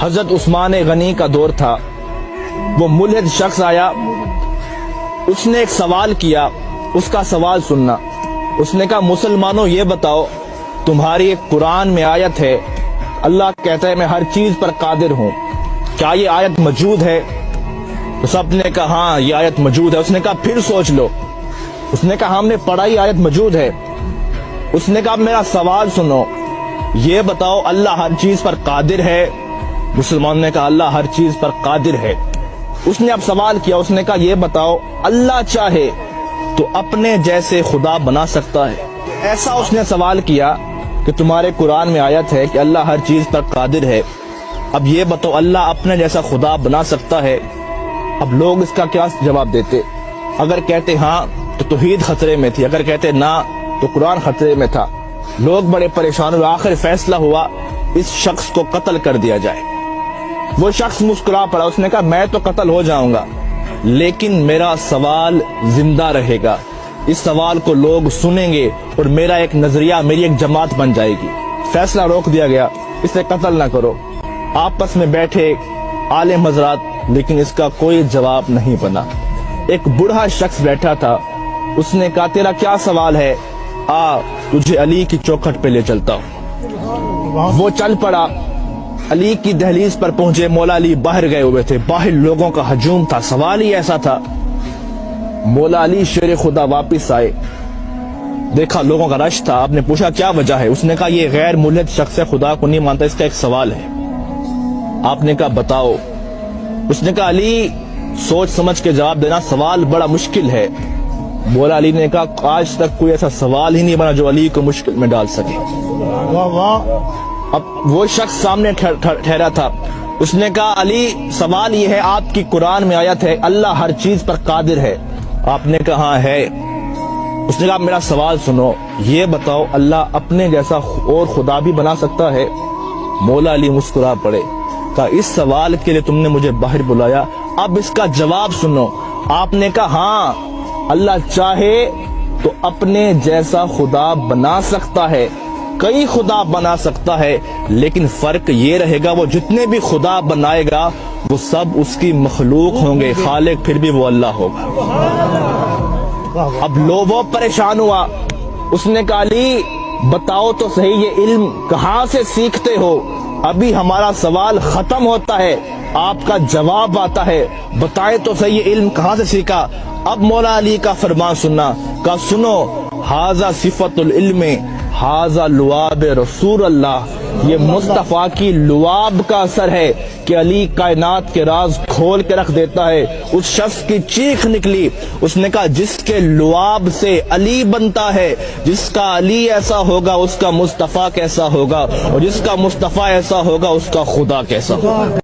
حضرت عثمان غنی کا دور تھا، وہ ملحد شخص آیا، اس نے ایک سوال کیا، اس کا سوال سننا۔ اس نے کہا مسلمانوں یہ بتاؤ، تمہاری ایک قرآن میں آیت ہے، اللہ کہتا ہے میں ہر چیز پر قادر ہوں، کیا یہ آیت موجود ہے؟ تو سب نے کہا ہاں یہ آیت موجود ہے۔ اس نے کہا پھر سوچ لو۔ اس نے کہا ہم نے پڑھا یہ آیت موجود ہے۔ اس نے کہا میرا سوال سنو، یہ بتاؤ اللہ ہر چیز پر قادر ہے؟ مسلمان نے کہا اللہ ہر چیز پر قادر ہے۔ اس نے اب سوال کیا، اس نے کہا یہ بتاؤ اللہ چاہے تو اپنے جیسے خدا بنا سکتا ہے؟ ایسا اس نے سوال کیا کہ تمہارے قرآن میں آیت ہے کہ اللہ ہر چیز پر قادر ہے، اب یہ بتاؤ اللہ اپنے جیسا خدا بنا سکتا ہے؟ اب لوگ اس کا کیا جواب دیتے؟ اگر کہتے ہاں تو توحید خطرے میں تھی، اگر کہتے نہ تو قرآن خطرے میں تھا۔ لوگ بڑے پریشان ہوئے، آخر فیصلہ ہوا اس شخص کو قتل کر دیا جائے۔ وہ شخص مسکرا پڑا، اس نے کہا میں تو قتل ہو جاؤں گا لیکن میرا سوال زندہ رہے گا، اس سوال کو لوگ سنیں گے اور میرا ایک نظریہ، میری ایک جماعت بن جائے گی۔ فیصلہ روک دیا گیا، اسے قتل نہ کرو۔ آپس میں بیٹھے عالم حضرات، لیکن اس کا کوئی جواب نہیں بنا۔ ایک بوڑھا شخص بیٹھا تھا، اس نے کہا تیرا کیا سوال ہے؟ آ تجھے علی کی چوکھٹ پہ لے چلتا ہوں۔ وہ چل پڑا، علی کی دہلیز پر پہنچے، مولا علی باہر گئے ہوئے تھے، باہر لوگوں کا ہجوم تھا، سوال ہی ایسا تھا۔ مولا علی شیر خدا واپس آئے، دیکھا لوگوں کا رش تھا، آپ نے پوچھا کیا وجہ ہے؟ اس نے کہا یہ غیر ملحد شخص ہے، خدا کو نہیں مانتا، اس کا ایک سوال ہے۔ آپ نے کہا بتاؤ۔ اس نے کہا علی سوچ سمجھ کے جواب دینا، سوال بڑا مشکل ہے۔ مولا علی نے کہا آج تک کوئی ایسا سوال ہی نہیں بنا جو علی کو مشکل میں ڈال سکے۔ اب وہ شخص سامنے ٹھہرا تھا، اس نے کہا علی سوال یہ ہے، آپ کی قرآن میں آیت ہے اللہ ہر چیز پر قادر ہے؟ آپ نے کہا ہاں ہے۔ اس نے کہا میرا سوال سنو، یہ بتاؤ اللہ اپنے جیسا اور خدا بھی بنا سکتا ہے؟ مولا علی مسکرا پڑے، کہا اس سوال کے لیے تم نے مجھے باہر بلایا، اب اس کا جواب سنو۔ آپ نے کہا ہاں اللہ چاہے تو اپنے جیسا خدا بنا سکتا ہے، کئی خدا بنا سکتا ہے، لیکن فرق یہ رہے گا وہ جتنے بھی خدا بنائے گا وہ سب اس کی مخلوق ہوں گے، خالق پھر بھی وہ اللہ ہوگا۔ اب لوگوں پریشان ہوا، اس نے کہا علی بتاؤ تو صحیح یہ علم کہاں سے سیکھتے ہو؟ ابھی ہمارا سوال ختم ہوتا ہے، آپ کا جواب آتا ہے، بتائیں تو صحیح یہ علم کہاں سے سیکھا؟ اب مولا علی کا فرمان سننا، کہا سنو ھذا صفت العلم ھذا لعاب رسول اللہ، یہ مصطفیٰ کی لعاب کا اثر ہے کہ علی کائنات کے راز کھول کے رکھ دیتا ہے۔ اس شخص کی چیخ نکلی، اس نے کہا جس کے لعاب سے علی بنتا ہے، جس کا علی ایسا ہوگا اس کا مصطفیٰ کیسا ہوگا، اور جس کا مصطفیٰ ایسا ہوگا اس کا خدا کیسا ہوگا۔